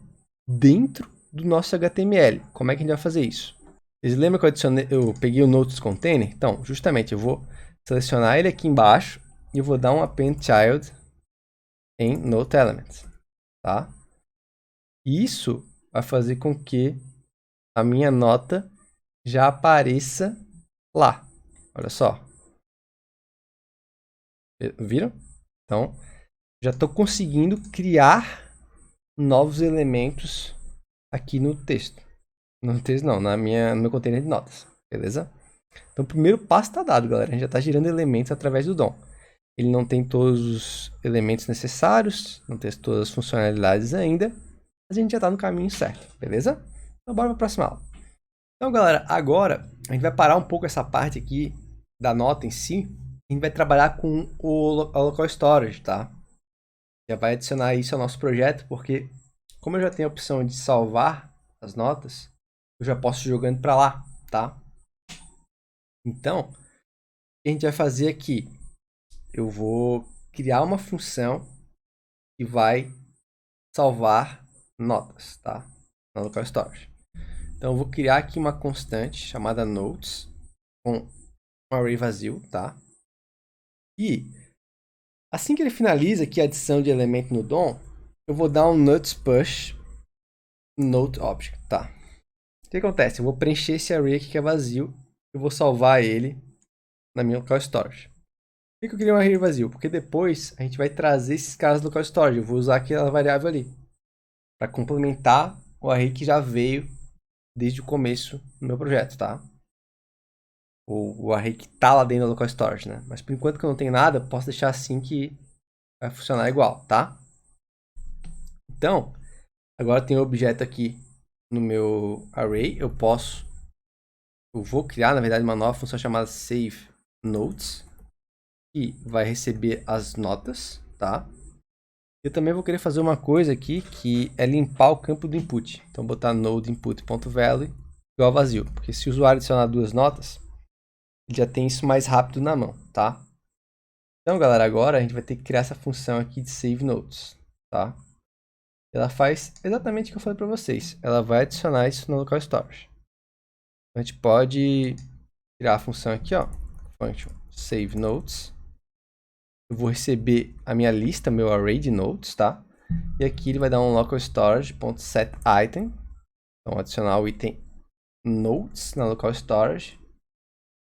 dentro do nosso HTML. Como é que a gente vai fazer isso? Vocês lembram que eu peguei o Notes Container? Então, justamente, eu vou selecionar ele aqui embaixo e eu vou dar um append child em noteElement, tá? Isso vai fazer com que a minha nota já apareça lá. Olha só. Viram? Então, já estou conseguindo criar novos elementos aqui no texto. No texto não, no meu container de notas. Beleza? Então o primeiro passo está dado, galera. A gente já está gerando elementos através do DOM. Ele não tem todos os elementos necessários, não tem todas as funcionalidades ainda, mas a gente já está no caminho certo, beleza? Então bora para a próxima aula. Então, galera, agora a gente vai parar um pouco essa parte aqui da nota em si. A gente vai trabalhar com a local storage, tá? Já vai adicionar isso ao nosso projeto, porque como eu já tenho a opção de salvar as notas, eu já posso ir jogando para lá, tá? Então, o que a gente vai fazer aqui? Eu vou criar uma função que vai salvar notas, tá? Na local storage. Então, eu vou criar aqui uma constante chamada notes com um array vazio, tá? E Assim que ele finaliza aqui a adição de elemento no DOM, eu vou dar um nuts push note object, tá? O que acontece? Eu vou preencher esse array aqui que é vazio, eu vou salvar ele na minha local storage. Por que eu queria um array vazio? Porque depois a gente vai trazer esses caras do local storage. Eu vou usar aquela variável ali para complementar o array que já veio desde o começo do meu projeto, tá? O array que tá lá dentro do local storage, né? Mas por enquanto que eu não tenho nada, posso deixar assim que vai funcionar igual, tá? Então, agora tem um objeto aqui no meu array, eu vou criar, na verdade, uma nova função chamada save notes, que vai receber as notas, tá? Eu também vou querer fazer uma coisa aqui, que é limpar o campo do input. Então, botar node input.value igual vazio, porque se o usuário adicionar 2 notas, ele já tem isso mais rápido na mão, tá? Então, galera, agora a gente vai ter que criar essa função aqui de save notes, tá? Ela faz exatamente o que eu falei para vocês. Ela vai adicionar isso no local storage. A gente pode criar a função aqui, ó, function save notes. Eu vou receber a minha lista, meu array de notes, tá? E aqui ele vai dar um local storage.setItem. Então, adicionar o item notes na local storage.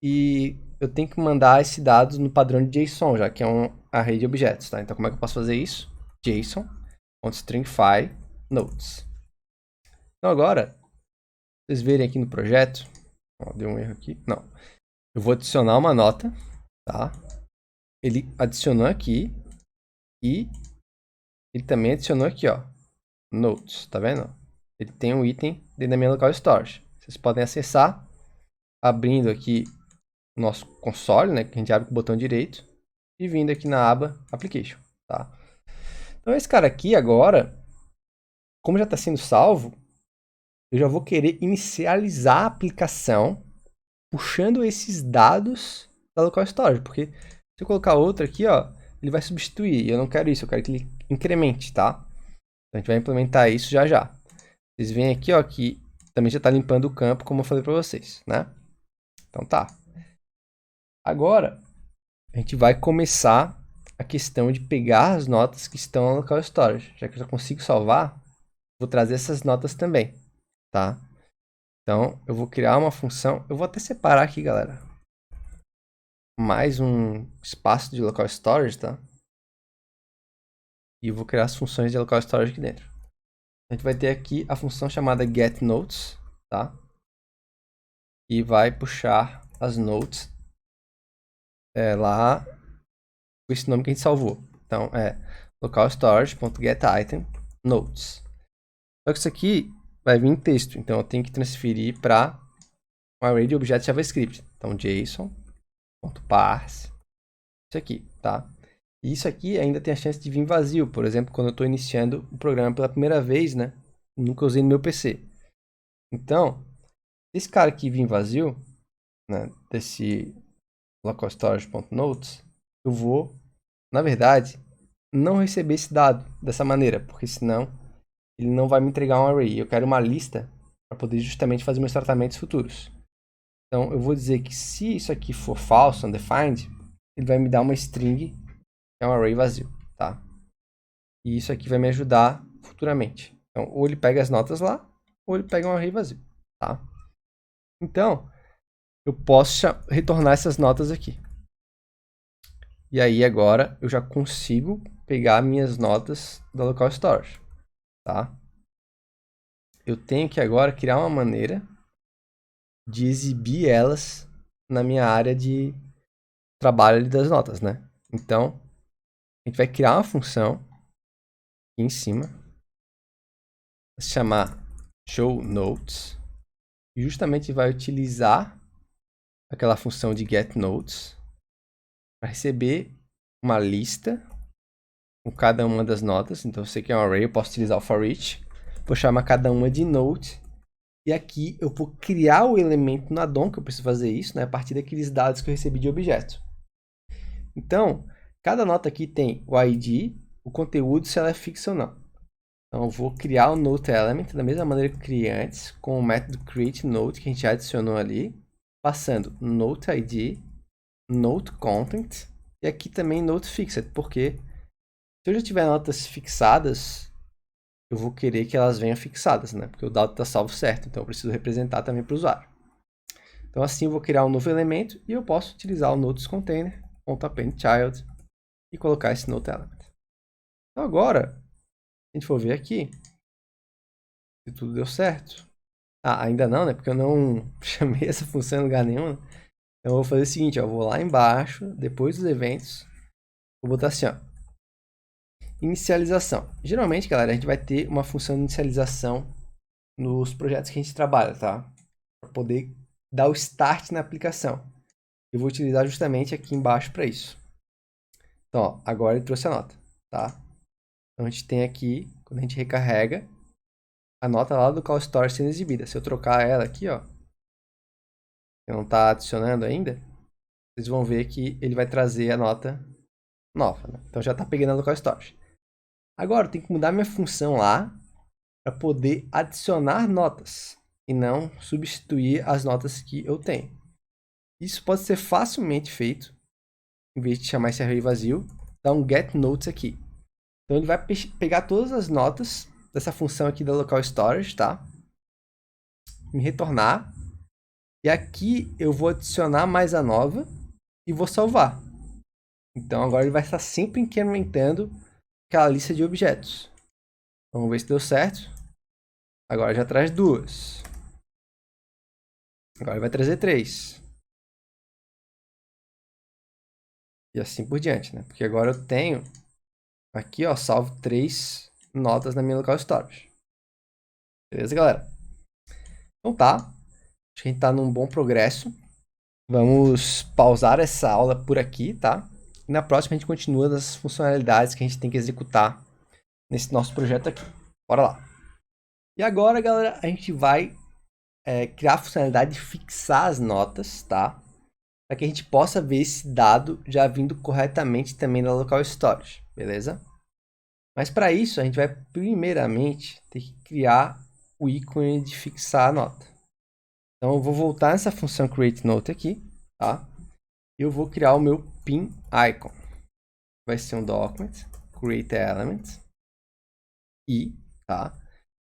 E eu tenho que mandar esses dados no padrão de JSON, já que é um array de objetos, tá? Então, como é que eu posso fazer isso? JSON.stringify notes. Então, agora, vocês verem aqui no projeto, ó, deu um erro aqui, não. Eu vou adicionar uma nota, tá? Ele adicionou aqui e ele também adicionou aqui, ó, notes, tá vendo? Ele tem um item dentro da minha local storage. Vocês podem acessar abrindo aqui o nosso console, né, que a gente abre com o botão direito e vindo aqui na aba application, tá? Então esse cara aqui agora, como já está sendo salvo, eu já vou querer inicializar a aplicação puxando esses dados da local storage, porque se eu colocar outro aqui, ó, ele vai substituir, e eu não quero isso, eu quero que ele incremente, tá? Então a gente vai implementar isso já já. Vocês veem aqui, ó, que também já está limpando o campo, como eu falei para vocês, né? Então tá. Agora, a gente vai começar a questão de pegar as notas que estão no local storage. Já que eu já consigo salvar, vou trazer essas notas também, tá? Então, eu vou criar uma função. Eu vou até separar aqui, galera, mais um espaço de local storage, tá? E eu vou criar as funções de local storage aqui dentro. A gente vai ter aqui a função chamada getNotes, tá? E vai puxar as notes lá com esse nome que a gente salvou. Então, é local storage.getItem notes. Só que isso aqui vai vir em texto, então eu tenho que transferir para um array de objetos JavaScript. Então, json.parse, isso aqui, tá? E isso aqui ainda tem a chance de vir vazio, por exemplo, quando eu estou iniciando o programa pela primeira vez, né? Nunca usei no meu PC. Então, esse cara aqui vir vazio, né, desse local storage.notes, eu vou, na verdade, não receber esse dado dessa maneira, porque senão ele não vai me entregar um array. Eu quero uma lista para poder justamente fazer meus tratamentos futuros. Então, eu vou dizer que se isso aqui for false, undefined, ele vai me dar uma string, que é um array vazio, tá? E isso aqui vai me ajudar futuramente. Então, ou ele pega as notas lá, ou ele pega um array vazio, tá? Então, eu posso retornar essas notas aqui. E aí, agora, eu já consigo pegar minhas notas da local storage, tá? Eu tenho que agora criar uma maneira de exibir elas na minha área de trabalho das notas, né? Então, a gente vai criar uma função aqui em cima, vai se chamar showNotes, e justamente vai utilizar aquela função de getNotes para receber uma lista com cada uma das notas. Então, se aqui é um array, eu posso utilizar o forEach, vou chamar cada uma de note, e aqui eu vou criar o elemento na DOM, que eu preciso fazer isso, né, a partir daqueles dados que eu recebi de objeto. Então, cada nota aqui tem o ID, o conteúdo, se ela é fixa ou não. Então, eu vou criar o note element da mesma maneira que eu criei antes, com o método createNote, que a gente já adicionou ali, passando note ID, note content, E aqui também Note Fixed, porque se eu já tiver notas fixadas, eu vou querer que elas venham fixadas, né? Porque o dado está salvo certo, então eu preciso representar também para o usuário. Então assim eu vou criar um novo elemento e eu posso utilizar o Notes Container, .appendChild, e colocar esse Note Element. Então agora, se a gente for ver aqui, se tudo deu certo. Ah, ainda não, né? Porque eu não chamei essa função em lugar nenhum. Então eu vou fazer o seguinte, ó, eu vou lá embaixo, depois dos eventos, vou botar assim, ó, inicialização. Geralmente, galera, a gente vai ter uma função de inicialização nos projetos que a gente trabalha, tá? Para poder dar o start na aplicação. Eu vou utilizar justamente aqui embaixo para isso. Então, ó, agora ele trouxe a nota, tá? Então a gente tem aqui, quando a gente recarrega, a nota lá do call store sendo exibida. Se eu trocar ela aqui, ó, que não está adicionando ainda, vocês vão ver que ele vai trazer a nota nova, né? Então já está pegando a local storage. Agora eu tenho que mudar minha função lá para poder adicionar notas e não substituir as notas que eu tenho. Isso pode ser facilmente feito, em vez de chamar esse array vazio, dá um get notes aqui. Então ele vai pegar todas as notas dessa função aqui da local storage, tá? Me retornar. E aqui eu vou adicionar mais a nova e vou salvar. Então agora ele vai estar sempre incrementando aquela lista de objetos. Vamos ver se deu certo. Agora já traz 2. Agora vai trazer 3. E assim por diante, né? Porque agora eu tenho aqui, ó, salvo 3 notas na minha local storage. Beleza, galera? Então tá. Acho que a gente tá num bom progresso. Vamos pausar essa aula por aqui, tá? E na próxima a gente continua das funcionalidades que a gente tem que executar nesse nosso projeto aqui. Bora lá. E agora, galera, a gente vai criar a funcionalidade de fixar as notas, tá? Para que a gente possa ver esse dado já vindo corretamente também da local storage, beleza? Mas para isso, a gente vai primeiramente ter que criar o ícone de fixar a nota. Então, eu vou voltar nessa função createNote aqui, tá? E eu vou criar o meu pin icon. Vai ser um document, createElement, e, tá?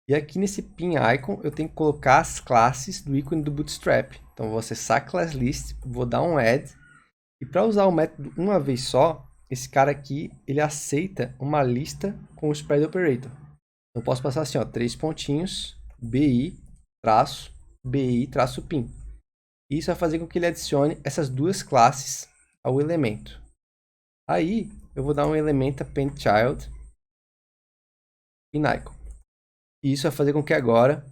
E aqui nesse pin icon, eu tenho que colocar as classes do ícone do Bootstrap. Então, eu vou acessar a class list, vou dar um add. E para usar o método uma vez só, esse cara aqui, ele aceita uma lista com o spread operator. Eu posso passar assim, ó, 3 pontinhos, bi-bi-pin. Isso vai fazer com que ele adicione essas duas classes ao elemento. Aí, eu vou dar um elemento appendChild pinIcon. E isso vai fazer com que agora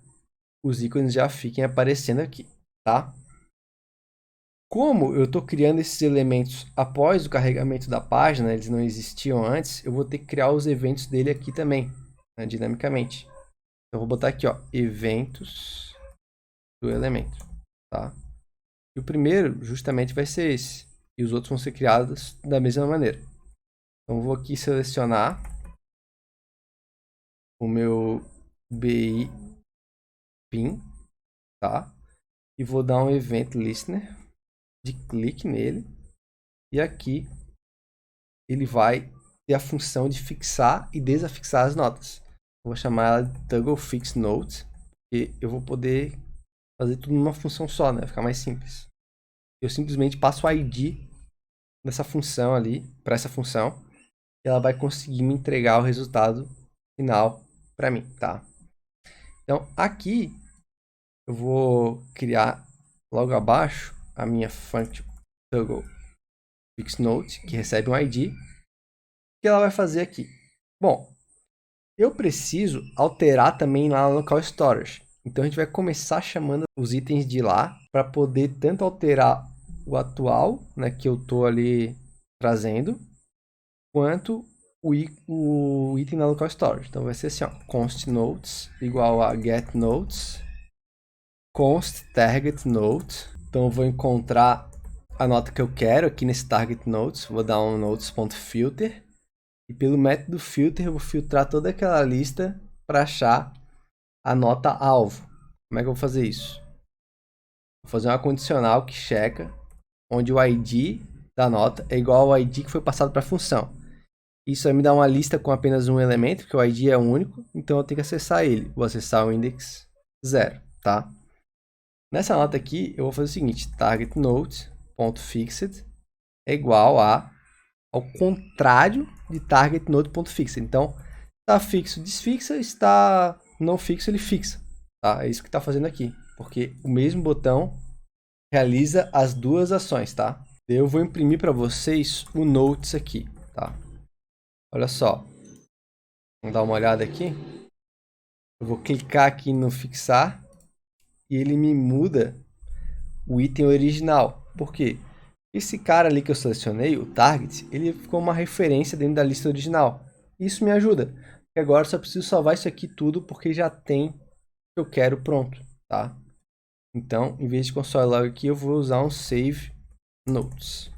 os ícones já fiquem aparecendo aqui, tá? Como eu estou criando esses elementos após o carregamento da página, eles não existiam antes, eu vou ter que criar os eventos dele aqui também, né, dinamicamente. Então, eu vou botar aqui, ó, eventos do elemento, tá? E o primeiro justamente vai ser esse, e os outros vão ser criados da mesma maneira. Então, eu vou aqui selecionar o meu BI pin, tá? E vou dar um event listener de clique nele. E aqui ele vai ter a função de fixar e desafixar as notas. Eu vou chamar ela de ToggleFixNote, e eu vou poder fazer tudo numa função só, né? Vai ficar mais simples. Eu simplesmente passo o ID dessa função ali, para essa função, e ela vai conseguir me entregar o resultado final para mim, tá? Então, aqui eu vou criar logo abaixo a minha function ToggleFixNote, que recebe um ID. O que ela vai fazer aqui? Bom, eu preciso alterar também lá no local storage. Então a gente vai começar chamando os itens de lá para poder tanto alterar o atual, né, que eu estou ali trazendo, quanto o item na local storage. Então vai ser assim, ó, const notes igual a get notes const target note. Então eu vou encontrar a nota que eu quero aqui nesse target notes, vou dar um notes.filter. E pelo método filter, eu vou filtrar toda aquela lista para achar a nota alvo. Como é que eu vou fazer isso? Vou fazer uma condicional que checa onde o ID da nota é igual ao ID que foi passado para a função. Isso vai me dar uma lista com apenas um elemento, porque o ID é único, então eu tenho que acessar ele. Vou acessar o index 0, tá? Nessa nota aqui, eu vou fazer o seguinte, targetNode.fixed é igual ao contrário de targetNode.fixed. Então, está fixo, desfixa, está não fixo, ele fixa. Tá? É isso que está fazendo aqui, porque o mesmo botão realiza as duas ações, tá? Eu vou imprimir para vocês o Notes aqui, tá? Olha só, vamos dar uma olhada aqui. Eu vou clicar aqui no fixar e ele me muda o item original. Por quê? Esse cara ali que eu selecionei, o target, ele ficou uma referência dentro da lista original. Isso me ajuda, porque agora eu só preciso salvar isso aqui tudo porque já tem o que eu quero pronto, tá? Então, em vez de console log aqui, eu vou usar um save notes.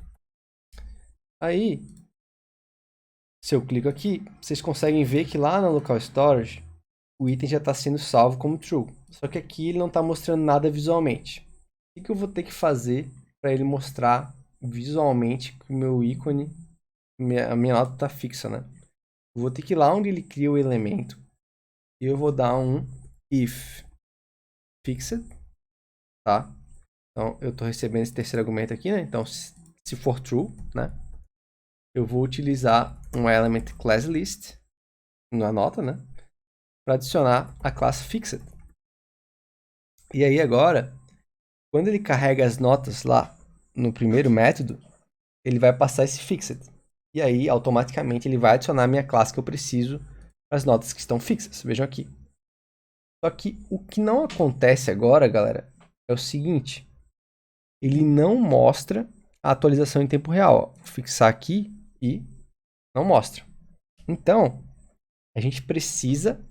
Aí, se eu clico aqui, vocês conseguem ver que lá no local storage, o item já está sendo salvo como true. Só que aqui ele não está mostrando nada visualmente. O que eu vou ter que fazer para ele mostrar visualmente que o meu ícone, a minha nota está fixa, né? Eu vou ter que ir lá onde ele cria o elemento e eu vou dar um if fixed, tá? Então eu estou recebendo esse terceiro argumento aqui, né? Então se for true, né? Eu vou utilizar um element class list na nota, né? Para adicionar a classe fixed. E aí agora, quando ele carrega as notas lá no primeiro método, ele vai passar esse fixed. E aí, automaticamente, ele vai adicionar a minha classe que eu preciso para as notas que estão fixas. Vejam aqui. Só que o que não acontece agora, galera, é o seguinte. Ele não mostra a atualização em tempo real. Vou fixar aqui e não mostra. Então, a gente precisa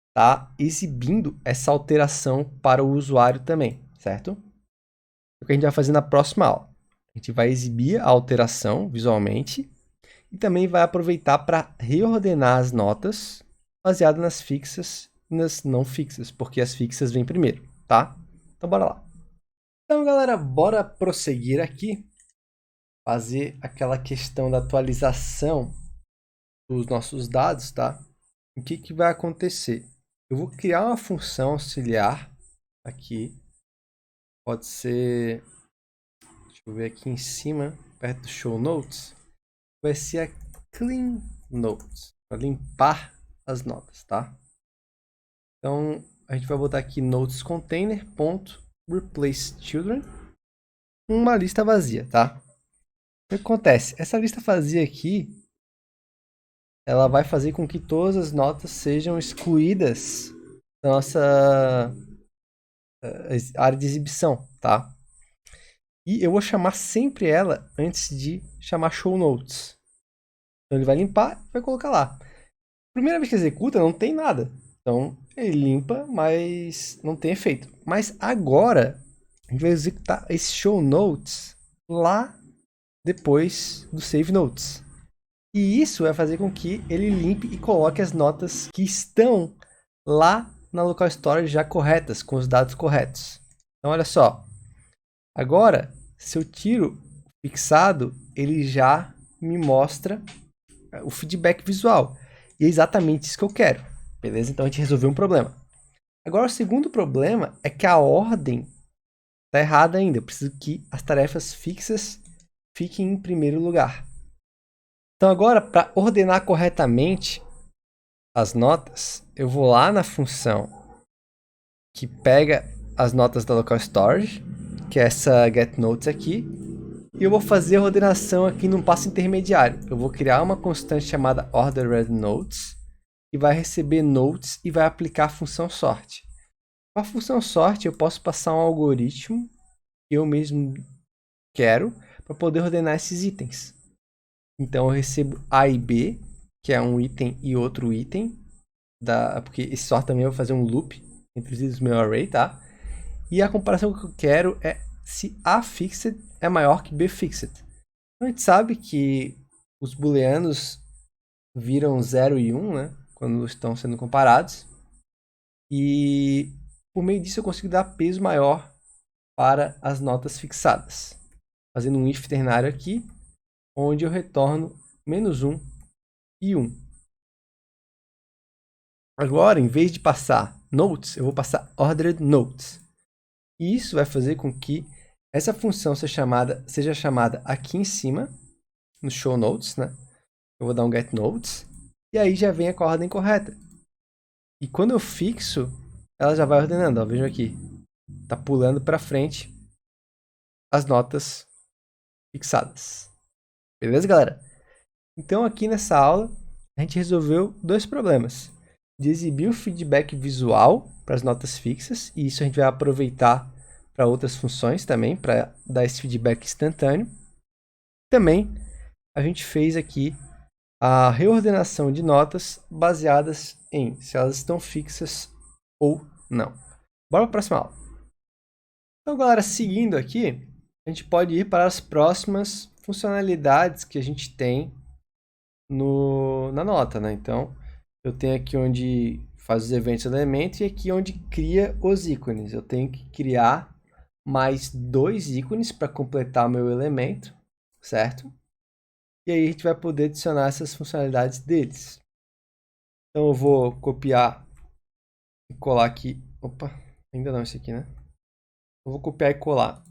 estar exibindo essa alteração para o usuário também, certo? O que a gente vai fazer na próxima aula. A gente vai exibir a alteração visualmente e também vai aproveitar para reordenar as notas baseado nas fixas e nas não fixas, porque as fixas vêm primeiro, tá? Então bora lá. Então, galera, bora prosseguir aqui, fazer aquela questão da atualização dos nossos dados, tá? O que que vai acontecer? Eu vou criar uma função auxiliar aqui, pode ser, deixa eu ver aqui em cima, perto do show notes, vai ser a clean notes, para limpar as notas, tá? Então, a gente vai botar aqui notes container.replace children, uma lista vazia, tá? O que acontece? Essa lista vazia aqui, ela vai fazer com que todas as notas sejam excluídas da nossa área de exibição, tá? E eu vou chamar sempre ela antes de chamar show notes. Então ele vai limpar e vai colocar lá. Primeira vez que executa, não tem nada. Então ele limpa, mas não tem efeito. Mas agora a gente vai executar esse show notes lá depois do save notes. E isso vai fazer com que ele limpe e coloque as notas que estão lá na local storage já corretas, com os dados corretos. Então olha só. Agora, se eu tiro o fixado, ele já me mostra o feedback visual. E é exatamente isso que eu quero. Beleza? Então a gente resolveu um problema. Agora o segundo problema é que a ordem está errada ainda. Eu preciso que as tarefas fixas fiquem em primeiro lugar. Então agora, para ordenar corretamente as notas, eu vou lá na função que pega as notas da local storage, que é essa getNotes aqui, e eu vou fazer a ordenação aqui num passo intermediário. Eu vou criar uma constante chamada orderedNotes, que vai receber notes e vai aplicar a função sort. Com a função sort, eu posso passar um algoritmo que eu mesmo quero para poder ordenar esses itens. Então eu recebo A e B, que é um item e outro item, porque esse sort também vai fazer um loop entre os itens do meu array, tá? E a comparação que eu quero é se A fixed é maior que B fixed. Então a gente sabe que os booleanos viram 0 e 1, né? Quando estão sendo comparados. E por meio disso eu consigo dar peso maior para as notas fixadas. Fazendo um if ternário aqui, onde eu retorno -1 e 1. Agora, em vez de passar notes, eu vou passar ordered notes. E isso vai fazer com que essa função seja chamada aqui em cima, no show notes, né? Eu vou dar um get notes, e aí já vem com a ordem correta. E quando eu fixo, ela já vai ordenando, ó, vejam aqui. Tá pulando para frente as notas fixadas. Beleza, galera? Então, aqui nessa aula, a gente resolveu dois problemas. De exibir o feedback visual para as notas fixas, e isso a gente vai aproveitar para outras funções também, para dar esse feedback instantâneo. Também, a gente fez aqui a reordenação de notas baseadas em se elas estão fixas ou não. Bora para a próxima aula. Então, galera, seguindo aqui, a gente pode ir para as próximas funcionalidades que a gente tem na nota, né? Então, eu tenho aqui onde faz os eventos do elemento e aqui onde cria os ícones. Eu tenho que criar mais 2 ícones para completar o meu elemento, certo? E aí a gente vai poder adicionar essas funcionalidades deles. Então eu vou copiar e colar aqui. Opa, ainda não esse aqui, né? Eu vou copiar e colar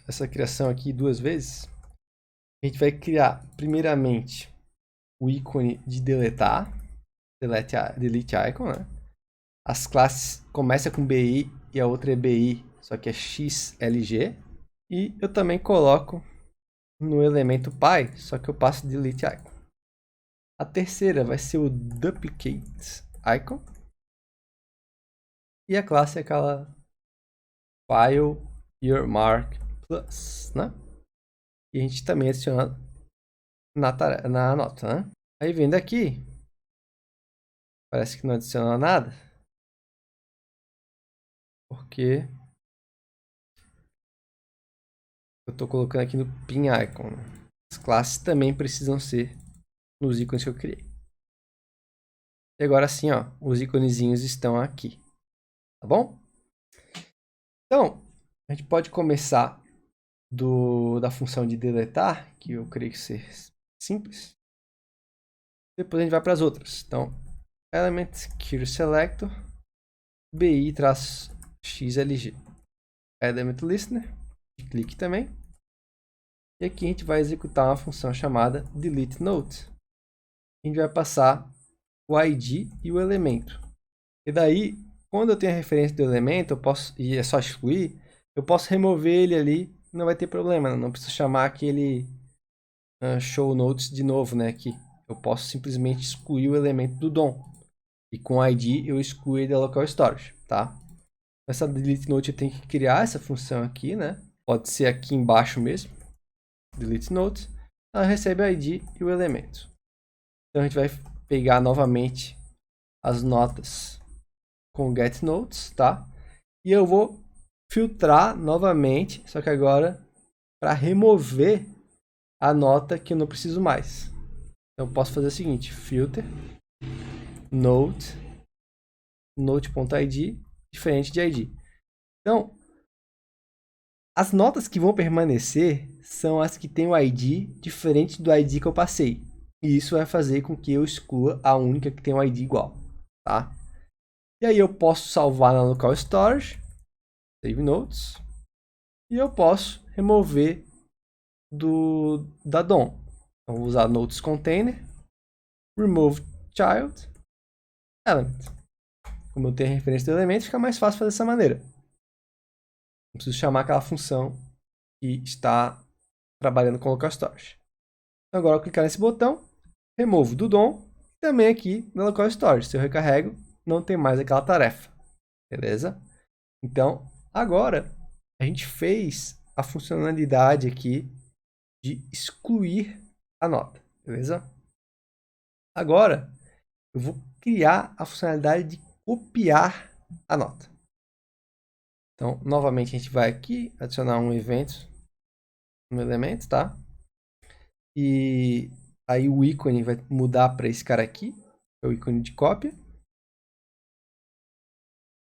essa criação aqui 2 vezes. A gente vai criar primeiramente o ícone de deletar, delete icon, né? As classes começam com BI e a outra é BI, só que é XLG. E eu também coloco no elemento Py, só que eu passo delete icon. A terceira vai ser o duplicate icon. E a classe é aquela file your mark plus, né? E a gente também adiciona na nota, né? Aí vendo aqui, parece que não adiciona nada, porque eu estou colocando aqui no pin icon, né? As classes também precisam ser nos ícones que eu criei. E agora sim, ó, os íconezinhos estão aqui, tá bom? Então, a gente pode começar da função de deletar, que eu creio que ser simples. Depois a gente vai para as outras. Então, element query selector, bi-xlg, element listener, clique também. E aqui a gente vai executar uma função chamada delete note. A gente vai passar o ID e o elemento. E daí, quando eu tenho a referência do elemento, e é só excluir, eu posso remover ele ali, não vai ter problema, não preciso chamar aquele show notes de novo, né? Aqui. Eu posso simplesmente excluir o elemento do DOM. E com o ID eu excluo ele da local storage, tá? Essa delete note eu tenho que criar essa função aqui, né? Pode ser aqui embaixo mesmo. Delete note. Ela recebe o ID e o elemento. Então a gente vai pegar novamente as notas com get notes, tá? E eu vou filtrar novamente, só que agora para remover a nota que eu não preciso mais. Então eu posso fazer o seguinte, filter note.id diferente de id. Então, as notas que vão permanecer são as que têm o id diferente do id que eu passei. E isso vai fazer com que eu exclua a única que tem o id igual, tá? E aí eu posso salvar na local storage, save notes, e eu posso remover da DOM. Então vou usar notes container, remove child, element. Como eu tenho a referência do elemento, fica mais fácil fazer dessa maneira. Não preciso chamar aquela função que está trabalhando com local storage. Então, agora, eu clicar nesse botão, removo do DOM, e também aqui na local storage. Se eu recarrego, não tem mais aquela tarefa. Beleza? Então, agora, a gente fez a funcionalidade aqui de excluir a nota. Beleza? Agora, eu vou criar a funcionalidade de copiar a nota. Então, novamente, a gente vai aqui adicionar um evento no elemento, tá? E aí o ícone vai mudar para esse cara aqui, é o ícone de cópia.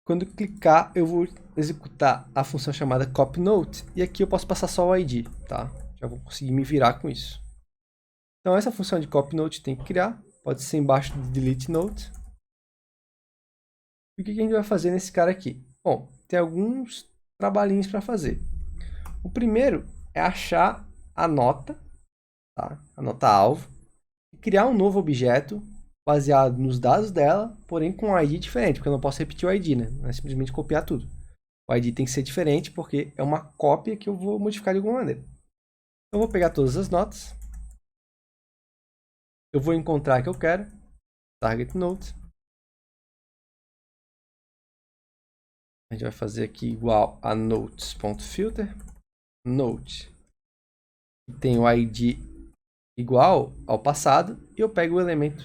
Quando eu clicar, eu vou executar a função chamada copy note, e aqui eu posso passar só o ID, tá? Deixa Já vou conseguir me virar com isso. Então essa função de copy note tem que criar. Pode ser embaixo do delete note. E o que a gente vai fazer nesse cara aqui? Bom, tem alguns trabalhinhos para fazer. O primeiro é achar a nota, tá? A nota alvo, e criar um novo objeto baseado nos dados dela, porém com um ID diferente, porque eu não posso repetir o ID, né? Não é simplesmente copiar tudo. O ID tem que ser diferente, porque é uma cópia que eu vou modificar de alguma maneira. Então, eu vou pegar todas as notas. Eu vou encontrar a que eu quero. Target note. A gente vai fazer aqui igual a notes.filter. Note. Tem o ID igual ao passado. E eu pego o elemento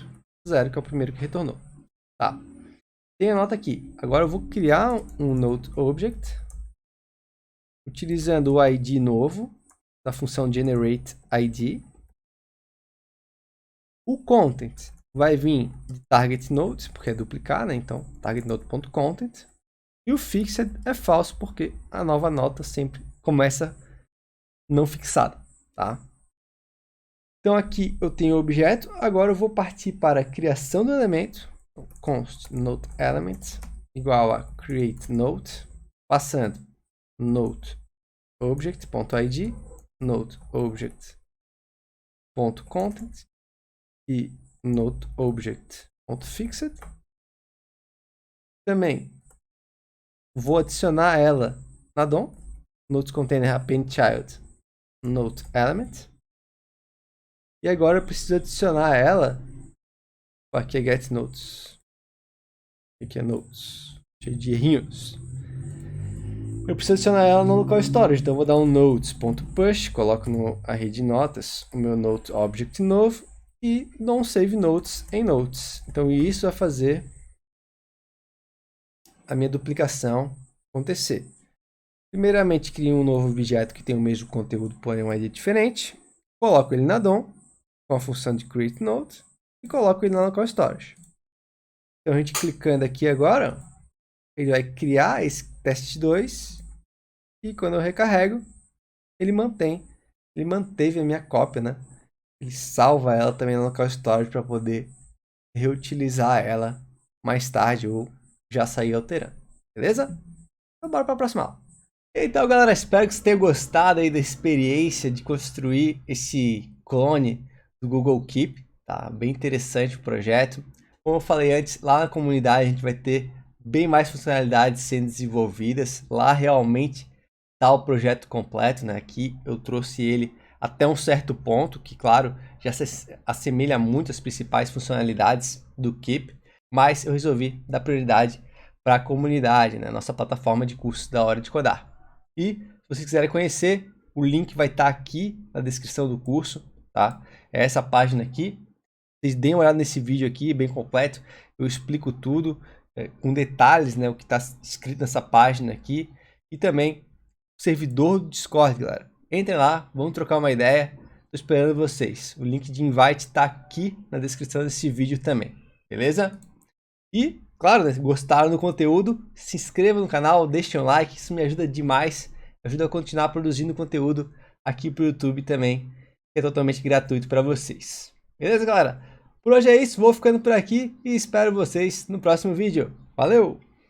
0, que é o primeiro que retornou. Tá. Tem a nota aqui. Agora eu vou criar um note object. Utilizando o ID novo. Da função generateID. O content vai vir de target note, porque é duplicar, né? Então, targetNote.content. E o fixed é falso, porque a nova nota sempre começa não fixada, tá? Então, aqui eu tenho o objeto. Agora eu vou partir para a criação do elemento. Const note element igual a create note, passando note object.id, note object.content e note object.fixed. Também vou adicionar ela na DOM, notes container append child note element. E agora eu preciso adicionar ela, aqui é get notes, aqui é notes, cheio de errinhos. Eu preciso adicionar ela no local storage, então eu vou dar um notes.push, coloco no array de notas o meu note object novo e dou um save notes em notes. Então isso vai fazer a minha duplicação acontecer. Primeiramente, crio um novo objeto que tem o mesmo conteúdo, porém um ID diferente. Coloco ele na DOM com a função de create note e coloco ele na local storage. Então a gente clicando aqui agora, ele vai criar esse test2 e quando eu recarrego, ele manteve a minha cópia, né? Ele salva ela também na local storage para poder reutilizar ela mais tarde ou já sair alterando. Beleza? Então bora para a próxima aula. Então, galera, espero que vocês tenham gostado aí da experiência de construir esse clone do Google Keep. Tá bem interessante o projeto. Como eu falei antes, lá na comunidade a gente vai ter bem mais funcionalidades sendo desenvolvidas. Lá realmente está o projeto completo, né? Aqui eu trouxe ele até um certo ponto, que claro, já se assemelha muito às principais funcionalidades do Keep, mas eu resolvi dar prioridade para a comunidade, né? Nossa plataforma de cursos da Hora de Codar. E se vocês quiserem conhecer, o link vai estar aqui na descrição do curso, tá? É essa página aqui. Vocês deem uma olhada nesse vídeo aqui, bem completo. Eu explico tudo com detalhes, né? O que está escrito nessa página aqui. E também o servidor do Discord, galera. Entrem lá, vamos trocar uma ideia. Estou esperando vocês. O link de invite está aqui na descrição desse vídeo também. Beleza? E, claro, né, gostaram do conteúdo, se inscreva no canal, deixem um like, isso me ajuda demais, ajuda a continuar produzindo conteúdo aqui pro YouTube também, que é totalmente gratuito para vocês. Beleza, galera? Por hoje é isso, vou ficando por aqui e espero vocês no próximo vídeo. Valeu!